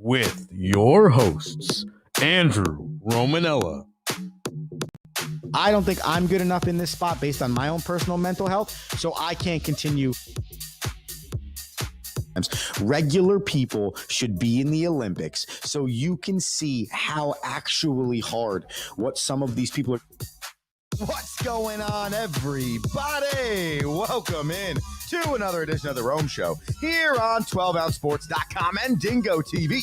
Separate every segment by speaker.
Speaker 1: with your hosts, Andrew Romanella.
Speaker 2: I don't think I'm good enough in this spot based on my own personal mental health, so I can't continue. Regular people should be in the Olympics so you can see how actually hard what some of these people are. What's going on, everybody? Welcome in to another edition of The Rome Show here on 12ouncesports.com and Dingo TV,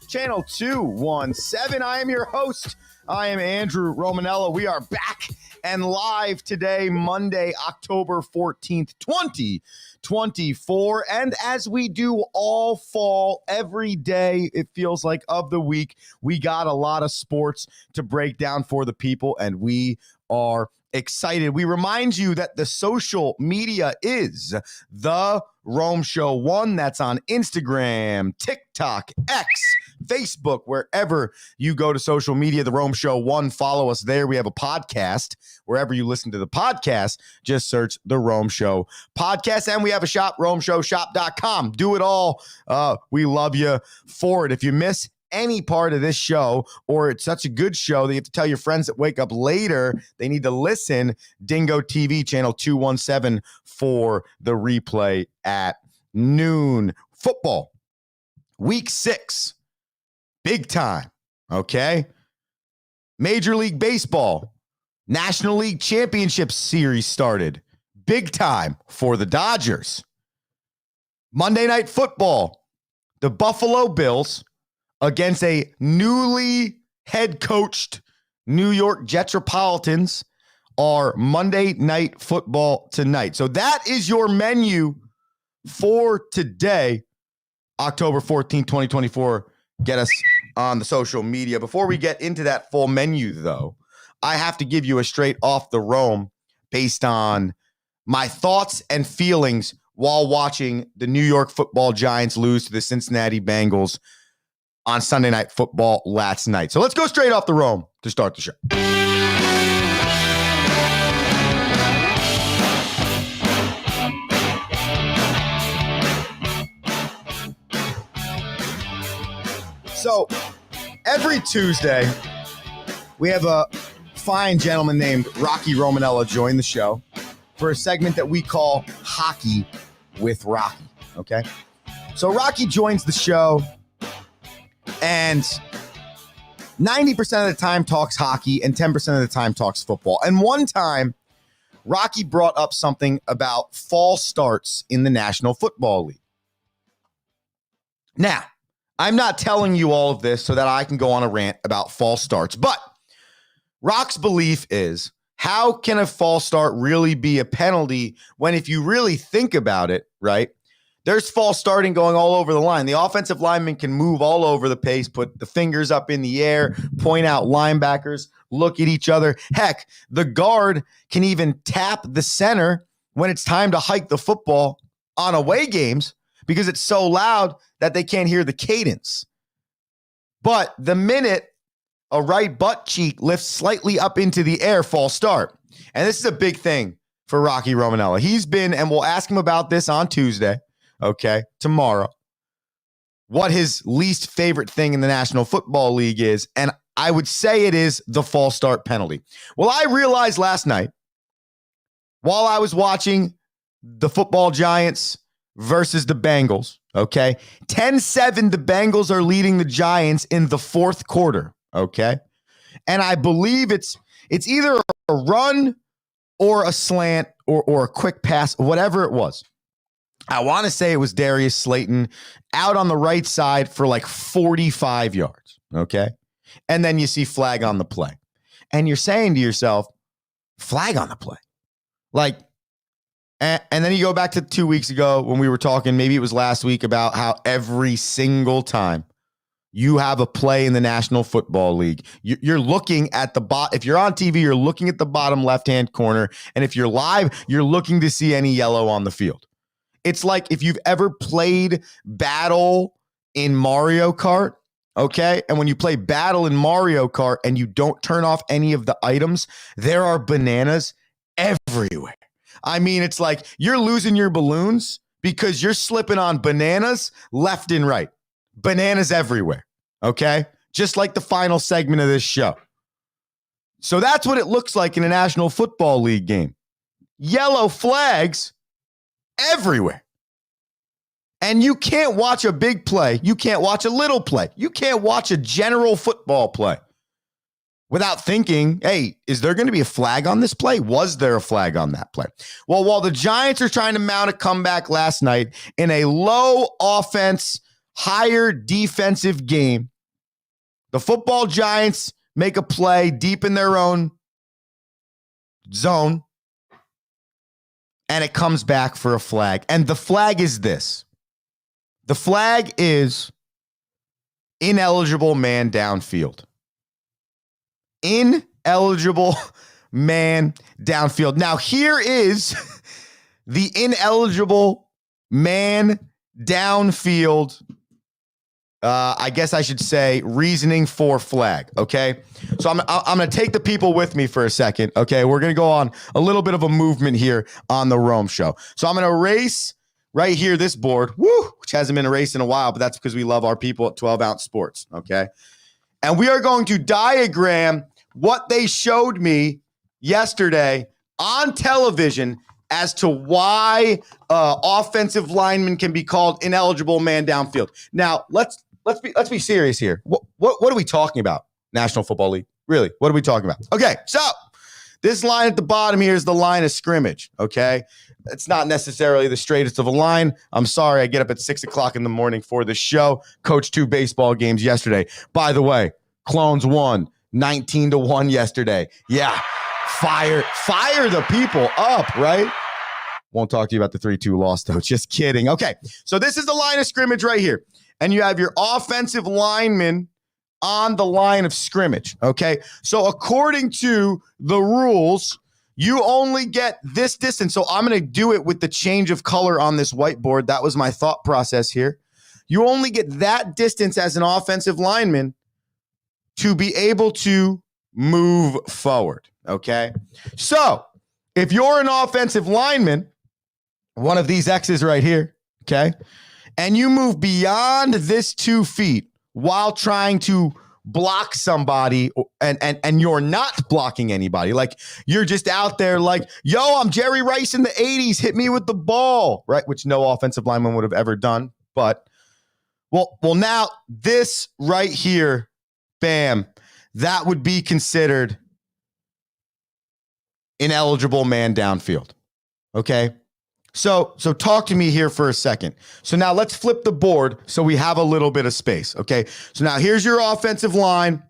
Speaker 2: channel 217. I am your host. I am Andrew Romanella. We are back and live today, Monday, October 14th, 2024. And as we do all fall, every day, it feels like, of the week, we got a lot of sports to break down for the people, and we are excited. We remind you that the social media is The Rome Show 1. That's on Instagram, TikTok, X, Facebook, wherever you go to social media, The Rome Show 1. Follow us there. We have a podcast. Wherever you listen to the podcast, just search The Rome Show Podcast. And we have a shop, RomeShowShop.com. Do it all. We love you for it. If you miss any part of this show, or it's such a good show that you have to tell your friends that wake up later they need to listen, Dingo TV, channel 217 for the replay at noon. Football, week 6, big time, okay? Major League Baseball, National League Championship Series started. Big time for the Dodgers. Monday Night Football, the Buffalo Bills against a newly head coached New York Jetropolitans are Monday Night Football tonight. So that is your menu for today, October 14th, 2024. Get us on the social media. Before we get into that full menu, though, I have to give you a straight off the Rome based on my thoughts and feelings while watching the New York Football Giants lose to the Cincinnati Bengals on Sunday Night Football last night. So let's go straight off the Rome to start the show. So every Tuesday, we have a fine gentleman named Rocky Romanella join the show for a segment that we call Hockey with Rocky, okay? So Rocky joins the show and 90% of the time talks hockey and 10% of the time talks football. And one time, Rocky brought up something about fall starts in the National Football League. Now, I'm not telling you all of this so that I can go on a rant about fall starts, but Rock's belief is, how can a false start really be a penalty when, if you really think about it, right, there's false starting going all over the line. The offensive lineman can move all over the pace, put the fingers up in the air, point out linebackers, look at each other. Heck, the guard can even tap the center when it's time to hike the football on away games because it's so loud that they can't hear the cadence. But the minute a right butt cheek lifts slightly up into the air, false start. And this is a big thing for Rocky Romanella. He's been, and we'll ask him about this on Tuesday, okay, tomorrow, what his least favorite thing in the National Football League is. And I would say it is the false start penalty. Well, I realized last night, while I was watching the football Giants versus the Bengals, okay, 10-7, the Bengals are leading the Giants in the fourth quarter. Okay. And I believe it's either a run or a slant or a quick pass, whatever it was. I want to say it was Darius Slayton out on the right side for like 45 yards. Okay. And then you see flag on the play. And you're saying to yourself, flag on the play. Like, and then you go back to 2 weeks ago when we were talking, maybe it was last week, about how every single time you have a play in the National Football League, you're looking at the bottom. If you're on TV, you're looking at the bottom left-hand corner. And if you're live, you're looking to see any yellow on the field. It's like if you've ever played Battle in Mario Kart, okay? And when you play Battle in Mario Kart and you don't turn off any of the items, there are bananas everywhere. I mean, it's like you're losing your balloons because you're slipping on bananas left and right. bananas everywhere, okay? Just like the final segment of this show. So that's what it looks like in a National Football League game. Yellow flags everywhere. And you can't watch a big play. You can't watch a little play. You can't watch a general football play without thinking, hey, is there going to be a flag on this play? Was there a flag on that play? Well, while the Giants are trying to mount a comeback last night in a low offense, higher defensive game, the football Giants make a play deep in their own zone, and it comes back for a flag. And the flag is this. The flag is ineligible man downfield. Ineligible man downfield. Now, here is the ineligible man downfield, I guess I should say, reasoning for flag, okay? So I'm going to take the people with me for a second, okay? We're going to go on a little bit of a movement here on the Rome Show. So I'm going to erase right here this board, which hasn't been erased in a while, but that's because we love our people at 12 Ounce Sports, okay? And we are going to diagram what they showed me yesterday on television as to why offensive linemen can be called ineligible man downfield. Now, let's be serious here. What are we talking about? National Football League? Really? What are we talking about? Okay, so this line at the bottom here is the line of scrimmage, okay? It's not necessarily the straightest of a line. I'm sorry, I get up at 6 o'clock in the morning for the show. Coached 2 baseball games yesterday. By the way, Clones won 19-1 yesterday. Yeah, fire the people up, right? Won't talk to you about the 3-2 loss, though. Just kidding. Okay, so this is the line of scrimmage right here. And you have your offensive lineman on the line of scrimmage, okay? So according to the rules, you only get this distance. So I'm going to do it with the change of color on this whiteboard. That was my thought process here. You only get that distance as an offensive lineman to be able to move forward, okay? So if you're an offensive lineman, one of these X's right here, okay, and you move beyond this 2 feet while trying to block somebody and you're not blocking anybody, like you're just out there like, yo, I'm Jerry Rice in the 80s, hit me with the ball, right? Which no offensive lineman would have ever done. But well, now this right here, bam, that would be considered ineligible man downfield. Okay. So talk to me here for a second. So now let's flip the board so we have a little bit of space. Okay. So now here's your offensive line.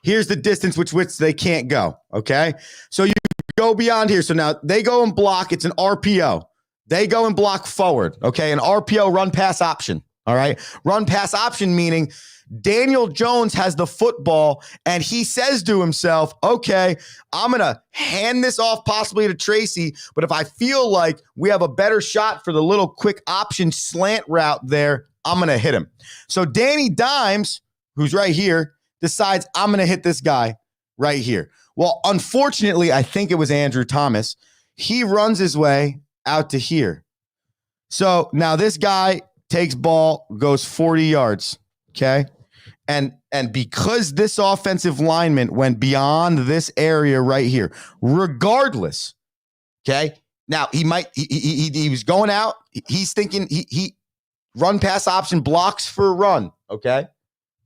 Speaker 2: Here's the distance which they can't go. Okay. So you go beyond here. So now they go and block. It's an RPO. They go and block forward. Okay. An RPO, run pass option. All right. Run pass option meaning Daniel Jones has the football and he says to himself, okay, I'm going to hand this off possibly to Tracy, but if I feel like we have a better shot for the little quick option slant route there, I'm going to hit him. So Danny Dimes, who's right here, decides I'm going to hit this guy right here. Well, unfortunately, I think it was Andrew Thomas. He runs his way out to here. So now this guy takes ball, goes 40 yards, okay? And because this offensive lineman went beyond this area right here, regardless, okay? Now he was going out. He's thinking he run pass option, blocks for run, okay?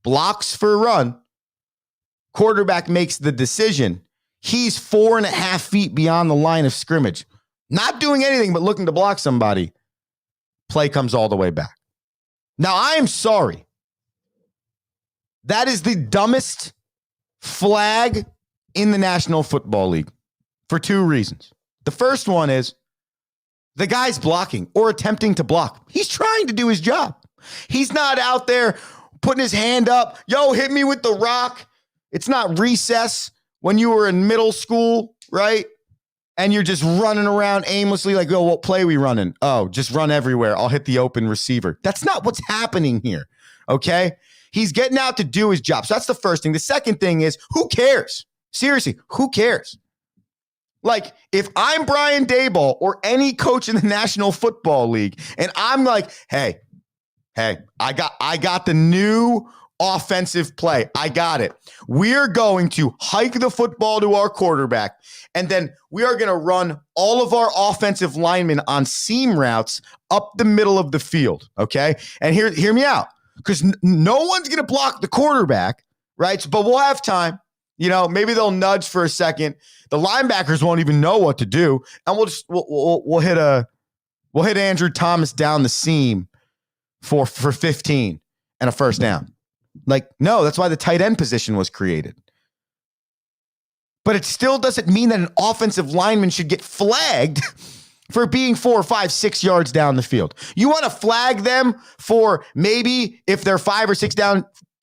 Speaker 2: Blocks for run. Quarterback makes the decision. He's 4.5 feet beyond the line of scrimmage, not doing anything but looking to block somebody. Play comes all the way back. Now I am sorry. That is the dumbest flag in the National Football League for 2 reasons. The first one is the guy's blocking or attempting to block. He's trying to do his job. He's not out there putting his hand up. Yo, hit me with the rock. It's not recess when you were in middle school, right? And you're just running around aimlessly like, oh, what play are we running? Oh, just run everywhere. I'll hit the open receiver. That's not what's happening here, okay? He's getting out to do his job. So that's the first thing. The second thing is, who cares? Seriously, who cares? Like, if I'm Brian Daboll or any coach in the National Football League, and I'm like, hey, Hey, I got the new offensive play. I got it. We're going to hike the football to our quarterback, and then we are going to run all of our offensive linemen on seam routes up the middle of the field, okay? And hear me out, because no one's going to block the quarterback, right? But we'll have time. Maybe they'll nudge for a second. The linebackers won't even know what to do, and we'll hit Andrew Thomas down the seam for 15 and a first down. No, that's why the tight end position was created. But it still doesn't mean that an offensive lineman should get flagged for being 4 or 5, 6 yards down the field. You want to flag them for maybe if they're 5 or 6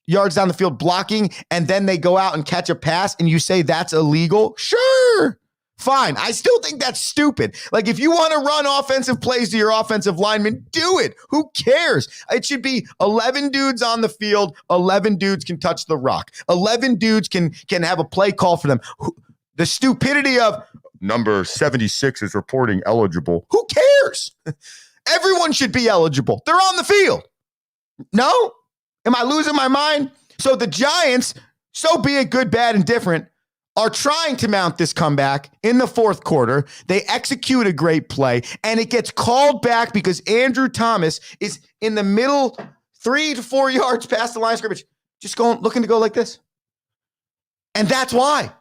Speaker 2: yards down the field blocking, and then they go out and catch a pass and you say that's illegal? Sure. Fine. I still think that's stupid. If you want to run offensive plays to your offensive lineman, do it. Who cares? It should be 11 dudes on the field. 11 dudes can touch the rock. 11 dudes can have a play call for them. The stupidity of number 76 is reporting eligible. Who cares? Everyone should be eligible. They're on the field. No? Am I losing my mind? So the Giants, so be it, good, bad, and different, are trying to mount this comeback in the fourth quarter. They execute a great play, and it gets called back because Andrew Thomas is in the middle, 3 to 4 yards past the line of scrimmage, just looking to go like this. And that's why.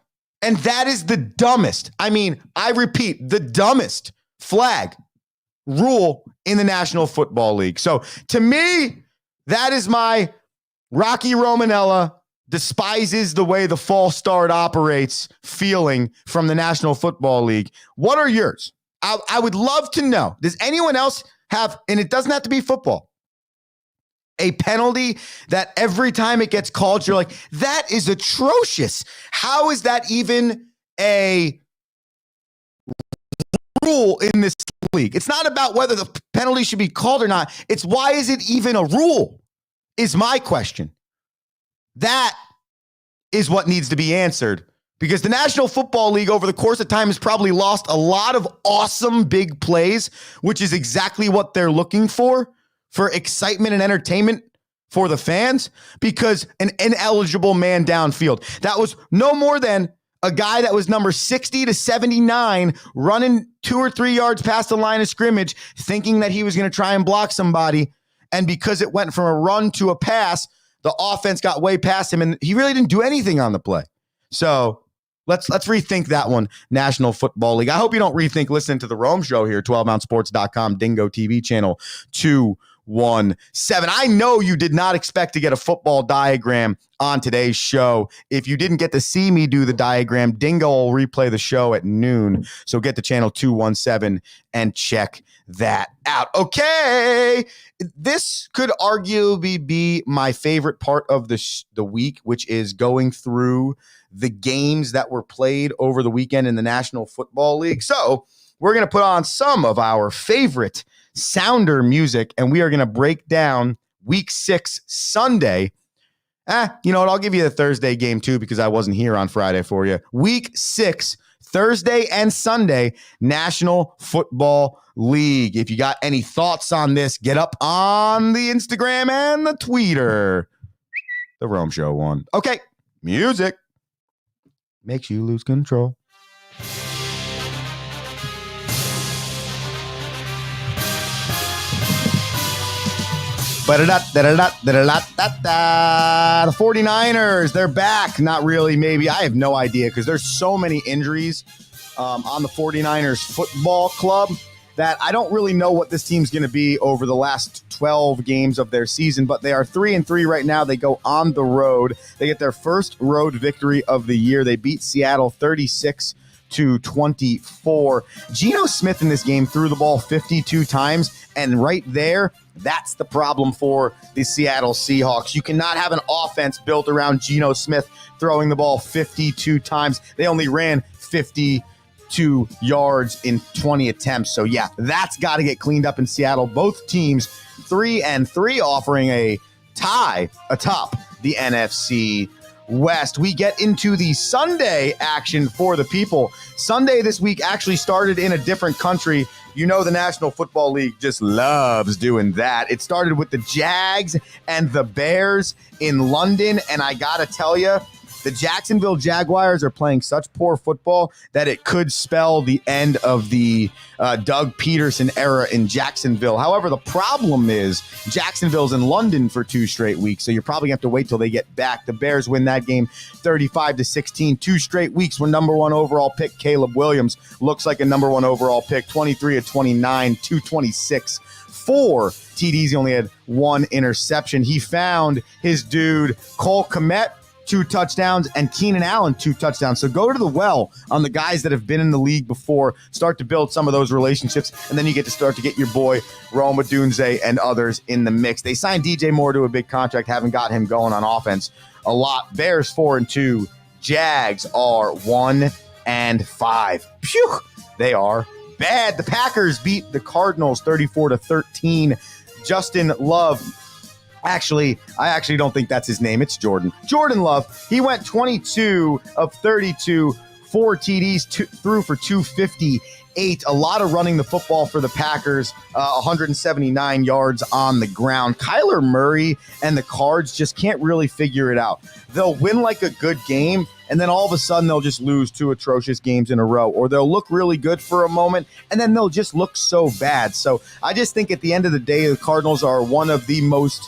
Speaker 2: And that is the dumbest, I repeat, the dumbest flag rule in the National Football League. So to me, that is my Rocky Romanella despises the way the false start operates feeling from the National Football League. What are yours? I would love to know. Does anyone else have, and it doesn't have to be football, a penalty that every time it gets called, you're like, that is atrocious. How is that even a rule in this league? It's not about whether the penalty should be called or not. It's why is it even a rule is my question. That is what needs to be answered, because the National Football League over the course of time has probably lost a lot of awesome big plays, which is exactly what they're looking for excitement and entertainment for the fans, because an ineligible man downfield, that was no more than a guy that was number 60 to 79 running 2 or 3 yards past the line of scrimmage, thinking that he was going to try and block somebody. And because it went from a run to a pass, the offense got way past him, and he really didn't do anything on the play. So let's rethink that one, National Football League. I hope you don't rethink listening to the Rome Show here, 12ouncesports.com, Dingo TV channel 217. I know you did not expect to get a football diagram on today's show. If you didn't get to see me do the diagram, Dingo will replay the show at noon. So get to channel 217 and check that out. Okay, this could arguably be my favorite part of the week, which is going through the games that were played over the weekend in the National Football League. So we're going to put on some of our favorite sounder music, and we are going to break down week 6 Sunday. You know what? I'll give you the Thursday game too, because I wasn't here on Friday for you. Week 6, Thursday and Sunday, National Football League. If you got any thoughts on this, get up on the Instagram and the Twitter. The Rome Show one. Okay, music makes you lose control. The 49ers, they're back. Not really, maybe. I have no idea, because there's so many injuries on the 49ers football club that I don't really know what this team's going to be over the last 12 games of their season, but they are 3-3 right now. They go on the road. They get their first road victory of the year. They beat Seattle 36-24. Geno Smith in this game threw the ball 52 times, and right there, that's the problem for the Seattle Seahawks. You cannot have an offense built around Geno Smith throwing the ball 52 times. They only ran 52 yards in 20 attempts. So yeah, that's got to get cleaned up in Seattle. Both teams 3-3, offering a tie atop the NFC West. We get into the Sunday action for the people. Sunday this week actually started in a different country. You know the National Football League just loves doing that. It started with the Jags and the Bears in London, and I gotta tell you, the Jacksonville Jaguars are playing such poor football that it could spell the end of the Doug Peterson era in Jacksonville. However, the problem is Jacksonville's in London for 2 straight weeks, so you're probably going to have to wait till they get back. The Bears win that game 35-16. 2 straight weeks when number 1 overall pick Caleb Williams looks like a number 1 overall pick. 23 of 29, 226. 4 TDs. He only had 1 interception. He found his dude Cole Kmet, 2 touchdowns, and Keenan Allen, 2 touchdowns. So go to the well on the guys that have been in the league before, start to build some of those relationships, and then you get to start to get your boy Rome Odunze and others in the mix. They signed DJ Moore to a big contract, haven't got him going on offense a lot. Bears 4-2, Jags are 1-5. Phew, they are bad. The Packers beat the Cardinals 34-13. Justin Love, I actually don't think that's his name. It's Jordan. Jordan Love. He went 22 of 32, 4 TDs, threw for 258. A lot of running the football for the Packers, 179 yards on the ground. Kyler Murray and the Cards just can't really figure it out. They'll win like a good game, and then all of a sudden they'll just lose 2 atrocious games in a row, or they'll look really good for a moment, and then they'll just look so bad. So I just think at the end of the day, the Cardinals are one of the most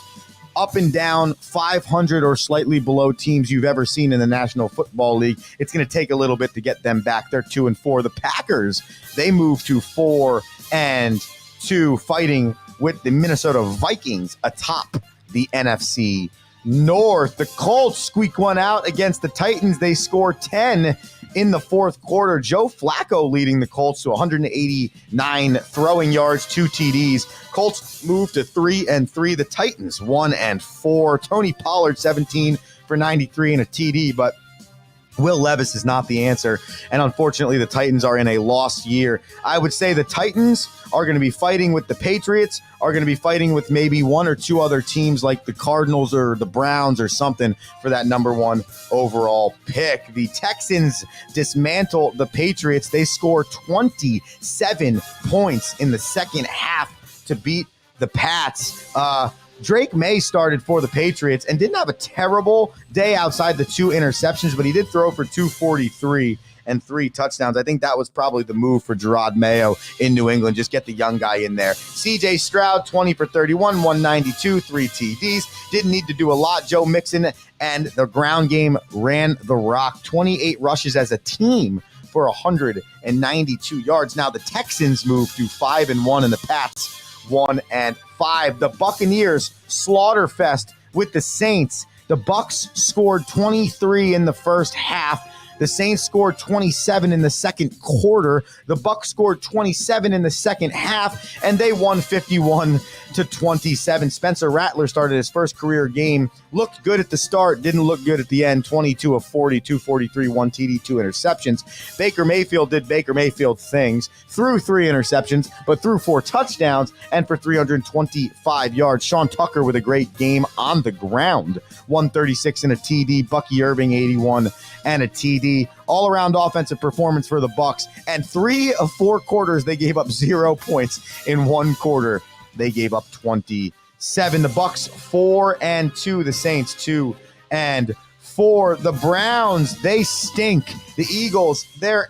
Speaker 2: up and down 500 or slightly below teams you've ever seen in the National Football League. It's going to take a little bit to get them back. They're 2-4. The Packers, they move to 4-2, fighting with the Minnesota Vikings atop the NFC North. The Colts squeak one out against the Titans. They score 10 in the fourth quarter. Joe Flacco leading the Colts to 189 throwing yards, 2 TDs. Colts move to 3-3. The Titans 1-4. Tony Pollard 17 for 93 and a TD, but Will Levis is not the answer, and unfortunately the Titans are in a lost year. I would say the Titans are going to be fighting with the Patriots, are going to be fighting with maybe 1 or 2 other teams like the Cardinals or the Browns or something for that number 1 overall pick. The Texans dismantle the Patriots. They score 27 points in the second half to beat the Pats. Drake May started for the Patriots and didn't have a terrible day outside the 2 interceptions, but he did throw for 243 and 3 touchdowns. I think that was probably the move for Gerard Mayo in New England. Just get the young guy in there. CJ Stroud, 20 for 31, 192, 3 TDs. Didn't need to do a lot. Joe Mixon and the ground game ran the rock. 28 rushes as a team for 192 yards. Now the Texans move to 5-1 and the Pats 1-5. The Buccaneers slaughterfest with the Saints. The Bucs scored 23 in the first half. The Saints scored 27 in the second quarter. The Bucs scored 27 in the second half, and they won 51-27. Spencer Rattler started his first career game. Looked good at the start, didn't look good at the end. 22 of 40, 243, 1 TD, 2 interceptions. Baker Mayfield did Baker Mayfield things. Threw 3 interceptions, but threw 4 touchdowns and for 325 yards. Sean Tucker with a great game on the ground. 136 and a TD. Bucky Irving, 81 and a TD. All-around offensive performance for the Bucs. And 3 of 4 quarters, they gave up 0 points. In 1 quarter, they gave up 27. The Bucs 4-2. The Saints 2-4. The Browns, they stink. The Eagles, they're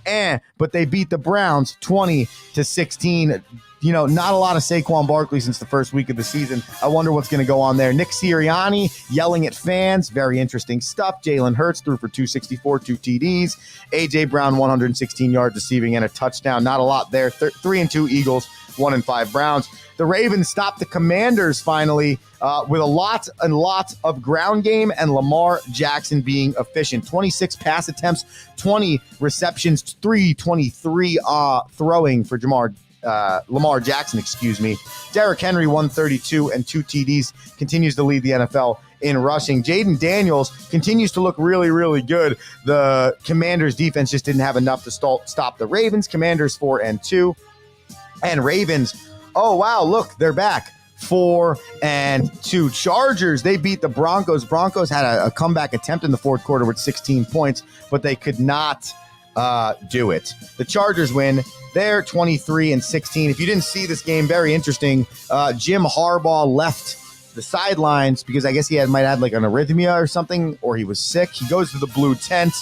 Speaker 2: but they beat the Browns 20-16. You know, not a lot of Saquon Barkley since the first week of the season. I wonder what's going to go on there. Nick Sirianni yelling at fans. Very interesting stuff. Jalen Hurts threw for 264, 2 TDs. A.J. Brown, 116 yards receiving and a touchdown. Not a lot there. 3-2 Eagles, 1-5 Browns. The Ravens stopped the Commanders finally with a lot of ground game and Lamar Jackson being efficient. 26 pass attempts, 20 receptions, 323 throwing for Lamar Jackson, Derrick Henry, 132 and 2 TDs, continues to lead the NFL in rushing. Jaden Daniels continues to look really, really good. The Commanders defense just didn't have enough to stop the Ravens. Commanders 4-2. And Ravens, oh wow, look, they're back. 4-2. Chargers, they beat the Broncos. Broncos had a comeback attempt in the fourth quarter with 16 points, but they could not do it. The Chargers win. They're 23-16. If you didn't see this game, very interesting. Jim Harbaugh left the sidelines because I guess he might have like an arrhythmia or something, or he was sick. He goes to the blue tent,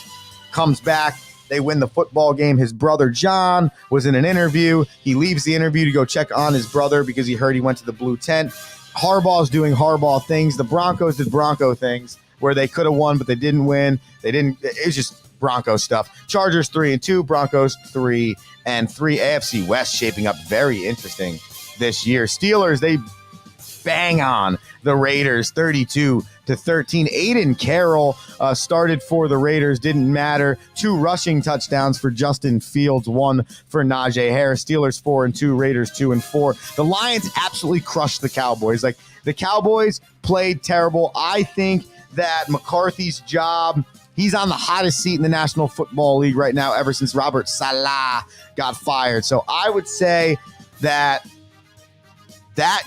Speaker 2: comes back. They win the football game. His brother John was in an interview. He leaves the interview to go check on his brother because he heard he went to the blue tent. Harbaugh's doing Harbaugh things. The Broncos did Bronco things where they could have won, but they didn't win. It was just Bronco stuff. Chargers 3-2, Broncos 3-3. AFC West shaping up very interesting this year. Steelers, they bang on the Raiders 32-13. Aiden Carroll started for the Raiders, didn't matter. 2 rushing touchdowns for Justin Fields, 1 for Najee Harris. Steelers 4-2, Raiders 2-4. The Lions absolutely crushed the Cowboys. Like, the Cowboys played terrible. I think that McCarthy's job, he's on the hottest seat in the National Football League right now ever since Robert Saleh got fired. So I would say that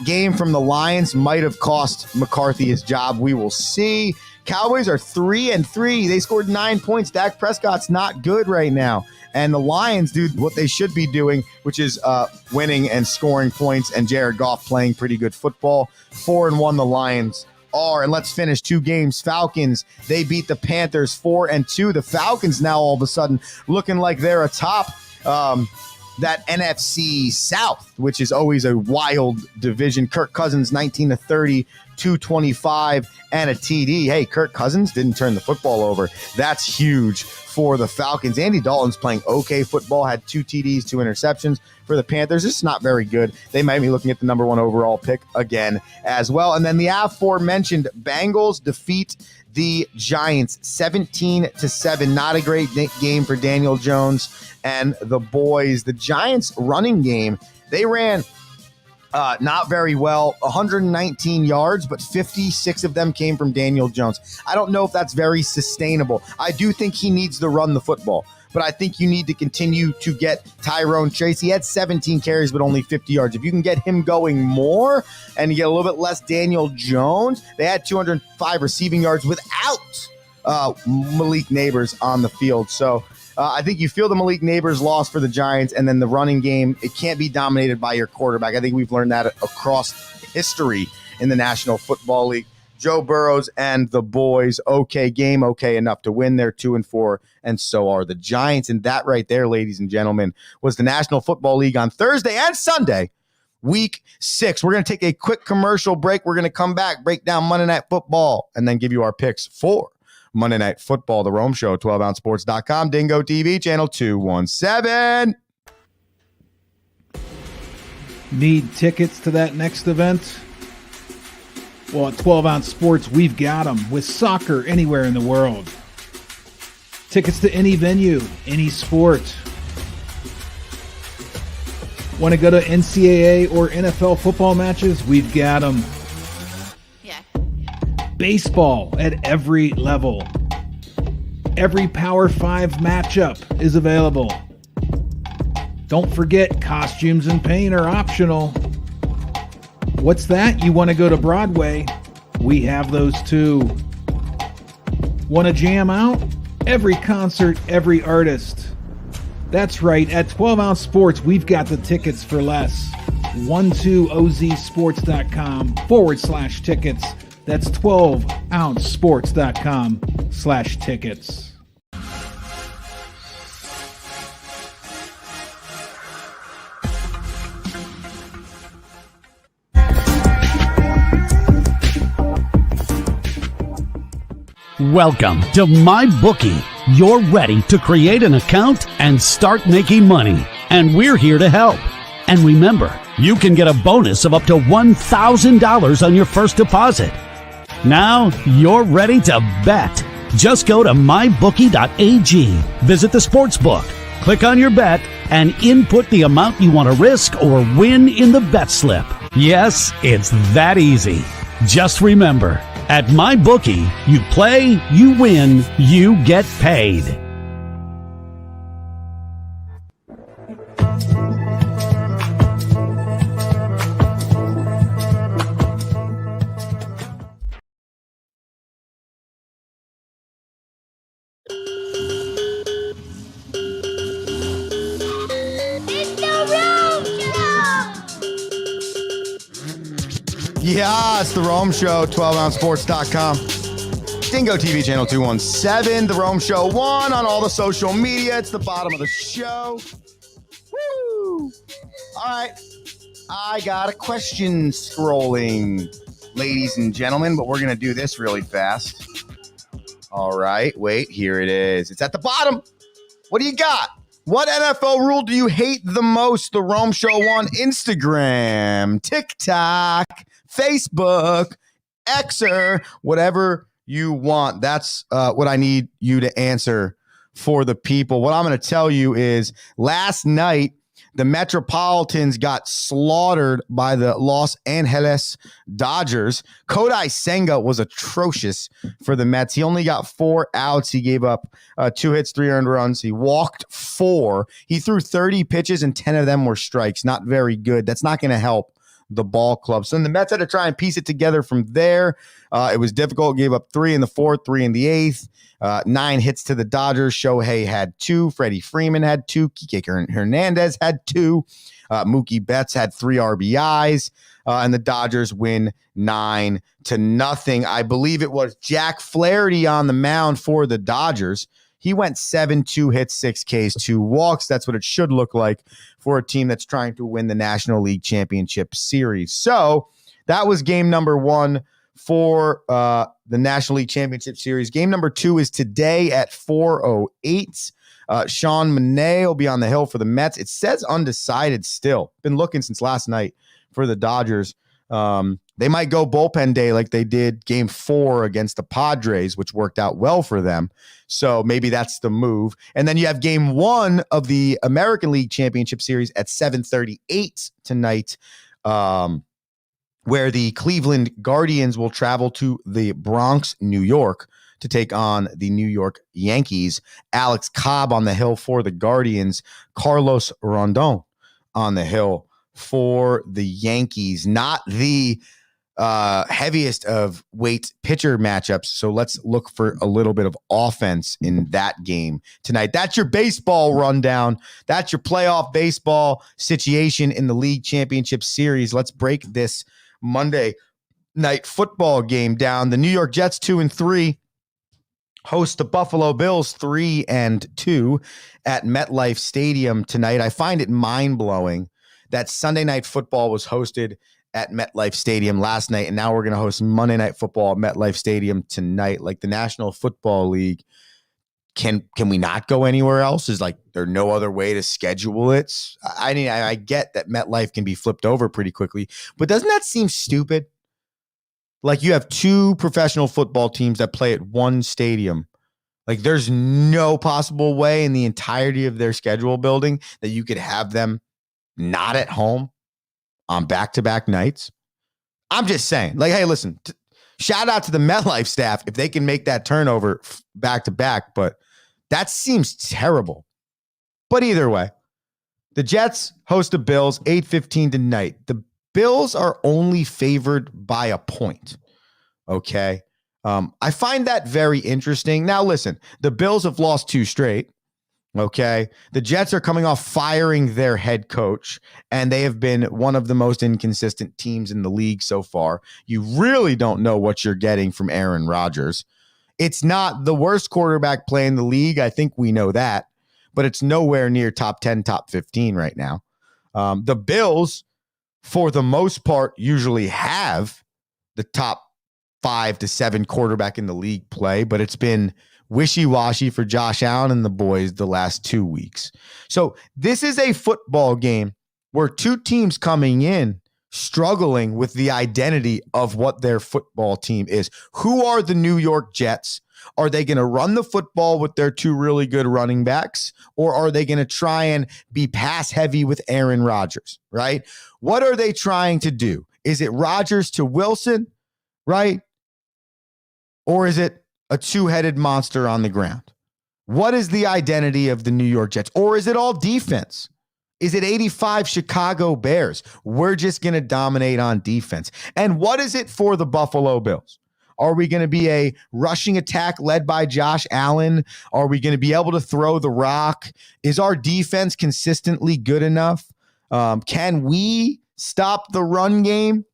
Speaker 2: game from the Lions might have cost McCarthy his job. We will see. Cowboys are 3-3. They scored 9 points. Dak Prescott's not good right now. And the Lions do what they should be doing, which is winning and scoring points, and Jared Goff playing pretty good football. 4-1 the Lions are. And let's finish 2 games. Falcons, they beat the Panthers 4-2. The Falcons now all of a sudden looking like they're atop that NFC South, which is always a wild division. Kirk Cousins, 19-30, 225, and a TD. Hey, Kirk Cousins didn't turn the football over. That's huge for the Falcons. Andy Dalton's playing okay football, had 2 TDs, 2 interceptions for the Panthers. It's not very good. They might be looking at the number 1 overall pick again as well. And then the aforementioned Bengals defeat the Giants 17-7. Not a great game for Daniel Jones and the boys. The Giants running game, they ran not very well, 119 yards, but 56 of them came from Daniel Jones. I don't know if that's very sustainable. I do think he needs to run the football, but I think you need to continue to get Tyrone Chase. He had 17 carries, but only 50 yards. If you can get him going more and you get a little bit less Daniel Jones, they had 205 receiving yards without Malik Neighbors on the field. So I think you feel the Malik Neighbors loss for the Giants, and then the running game, it can't be dominated by your quarterback. I think we've learned that across history in the National Football League. Joe Burrows and the boys, okay game, okay enough to win. They're 2-4, and so are the Giants. And that right there, ladies and gentlemen, was the National Football League on Thursday and Sunday, Week 6. We're going to take a quick commercial break. We're going to come back, break down Monday Night Football, and then give you our picks for Monday Night Football, The Rome Show, 12ouncesports.com, Dingo TV, channel 217.
Speaker 3: Need tickets to that next event? Well, at 12 Ounce Sports, we've got them with soccer anywhere in the world. Tickets to any venue, any sport. Want to go to NCAA or NFL football matches? We've got them.
Speaker 4: Yeah.
Speaker 3: Baseball at every level. Every Power 5 matchup is available. Don't forget, costumes and paint are optional. What's that? You want to go to Broadway? We have those too. Want to jam out? Every concert, every artist. That's right. At 12 Ounce Sports, we've got the tickets for less. 12ozsports.com/tickets. That's 12ouncesports.com/tickets.
Speaker 5: Welcome to MyBookie. You're ready to create an account and start making money, and we're here to help. And remember, you can get a bonus of up to $1,000 on your first deposit. Now you're ready to bet. Just go to mybookie.ag, visit the sportsbook, click on your bet, and input the amount you want to risk or win in the bet slip. Yes, it's that easy. Just remember, at MyBookie, you play, you win, you get paid.
Speaker 2: Yeah, it's the Rome Show, 12ouncesports.com. Dingo TV channel 217, the Rome Show 1 on all the social media. It's the bottom of the show. Woo! All right. I got a question scrolling, ladies and gentlemen, but we're going to do this really fast. All right. Wait, here it is. It's at the bottom. What do you got? What NFL rule do you hate the most? The Rome Show on Instagram, TikTok, Facebook, Xer, whatever you want. That's what I need you to answer for the people. What I'm going to tell you is last night, the Metropolitans got slaughtered by the Los Angeles Dodgers. Kodai Senga was atrocious for the Mets. He only got 4 outs. He gave up 2 hits, 3 earned runs. He walked 4. He threw 30 pitches, and 10 of them were strikes. Not very good. That's not going to help the ball club. So then the Mets had to try and piece it together from there. It was difficult. Gave up 3 in the 4th, 3 in the 8th. 9 hits to the Dodgers. Shohei had 2. Freddie Freeman had 2. Kike Hernandez had 2. Mookie Betts had 3 RBIs. And the Dodgers win 9-0. I believe it was Jack Flaherty on the mound for the Dodgers. He went 7, 2 hits, 6 Ks, 2 walks. That's what it should look like for a team that's trying to win the National League Championship Series. So that was game number 1 for the National League Championship Series. Game number 2 is today at 4:08. Sean Manaea will be on the hill for the Mets. It says undecided still. Been looking since last night for the Dodgers. They might go bullpen day like they did game 4 against the Padres, which worked out well for them. So maybe that's the move. And then you have game 1 of the American League Championship Series at 7:38 tonight, where the Cleveland Guardians will travel to the Bronx, New York, to take on the New York Yankees. Alex Cobb on the hill for the Guardians. Carlos Rondon on the hill for the Yankees. Not the heaviest of weight pitcher matchups. So let's look for a little bit of offense in that game tonight. That's your baseball rundown. That's your playoff baseball situation in the League Championship Series. Let's break this Monday night football game down. The New York Jets 2-3 host the Buffalo Bills 3-2 at MetLife Stadium tonight. I find it mind-blowing that Sunday Night Football was hosted at MetLife Stadium last night, and now we're going to host Monday Night Football at MetLife Stadium tonight. Like the National Football League, can we not go anywhere else? Is like there no other way to schedule it? I mean, I get that MetLife can be flipped over pretty quickly, but doesn't that seem stupid? Like you have 2 professional football teams that play at one stadium. Like there's no possible way in the entirety of their schedule building that you could have them not at home on back-to-back nights. I'm just saying, like, hey, listen, shout out to the MetLife staff if they can make that turnover back-to-back, but that seems terrible. But either way, the Jets host the Bills 8:15 tonight. The Bills are only favored by a point. Okay. I find that very interesting. Now, listen, the Bills have lost 2 straight. Okay. The Jets are coming off firing their head coach, and they have been one of the most inconsistent teams in the league so far. You really don't know what you're getting from Aaron Rodgers. It's not the worst quarterback play in the league. I think we know that, but it's nowhere near top 10, top 15 right now. The Bills, for the most part, usually have the top 5 to 7 quarterback in the league play, but it's been wishy-washy for Josh Allen and the boys the last 2 weeks. So this is a football game where 2 teams coming in struggling with the identity of what their football team is. Who are the New York Jets? Are they going to run the football with their 2 really good running backs, or are they going to try and be pass heavy with Aaron Rodgers, right? What are they trying to do? Is it Rodgers to Wilson, right? Or is it a 2-headed monster on the ground? What is the identity of the New York Jets? Or is it all defense? Is it 85 Chicago Bears? We're just going to dominate on defense. And what is it for the Buffalo Bills? Are we going to be a rushing attack led by Josh Allen? Are we going to be able to throw the rock? Is our defense consistently good enough? Can we stop the run game?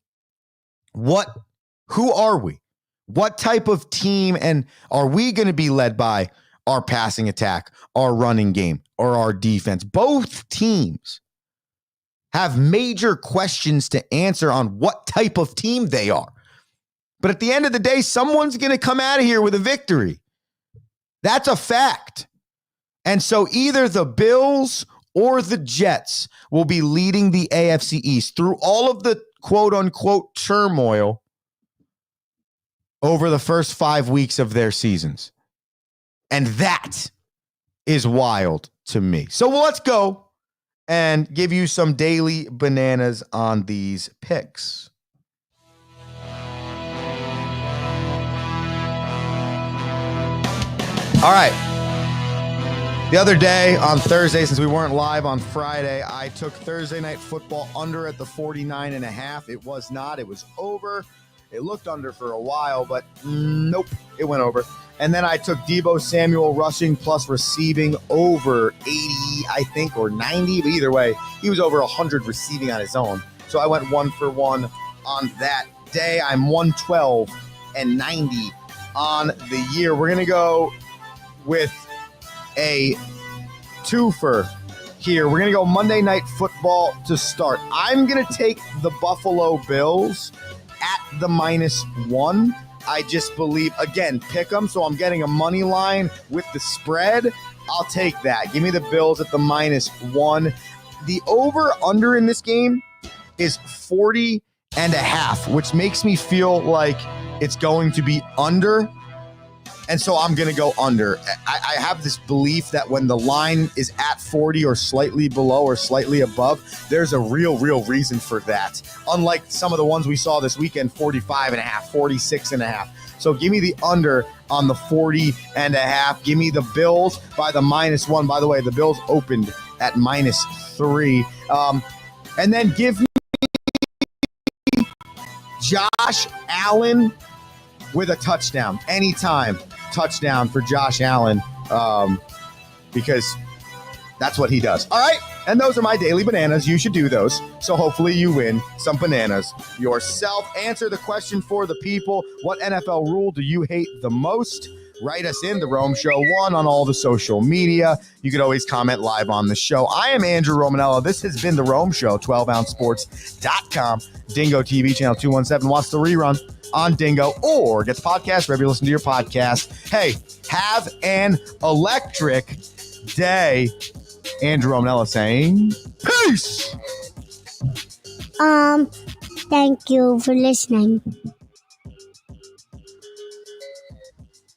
Speaker 2: Who are we? What type of team, and are we going to be led by our passing attack, our running game, or our defense? Both teams have major questions to answer on what type of team they are. But at the end of the day, someone's going to come out of here with a victory. That's a fact. And so either the Bills or the Jets will be leading the AFC East through all of the quote-unquote turmoil over the first 5 weeks of their seasons. And that is wild to me. So let's go and give you some daily bananas on these picks. All right. The other day on Thursday, since we weren't live on Friday, I took Thursday Night Football under at the 49.5. It was not. It was over. It looked under for a while, but nope, it went over. And then I took Deebo Samuel rushing plus receiving over 80, I think, or 90. But either way, he was over 100 receiving on his own. So I went 1 for 1 on that day. I'm 112 and 90 on the year. We're going to go with a twofer here. We're going to go Monday Night Football to start. I'm going to take the Buffalo Bills at the -1. I just believe, again, pick them, so I'm getting a money line with the spread. I'll take that. Give me the Bills at the -1. The over-under in this game is 40.5, which makes me feel like it's going to be under. And so I'm going to go under. I have this belief that when the line is at 40 or slightly below or slightly above, there's a real reason for that. Unlike some of the ones we saw this weekend, 45.5, 46.5. So give me the under on the 40.5. Give me the Bills by the -1. By the way, the Bills opened at -3. And then give me Josh Allen with a touchdown. Anytime touchdown for Josh Allen, because that's what he does. All right, and those are my daily bananas. You should do those. So hopefully you win some bananas yourself. Answer the question for the people. What NFL rule do you hate the most? Write us in, The Rome Show 1 on all the social media. You could always comment live on the show. I am Andrew Romanella. This has been The Rome Show, 12ouncesports.com, Dingo TV, channel 217. Watch the rerun on Dingo or get the podcast wherever you listen to your podcast. Hey, have an electric day. Andrew Romanella saying peace.
Speaker 4: Thank you for listening.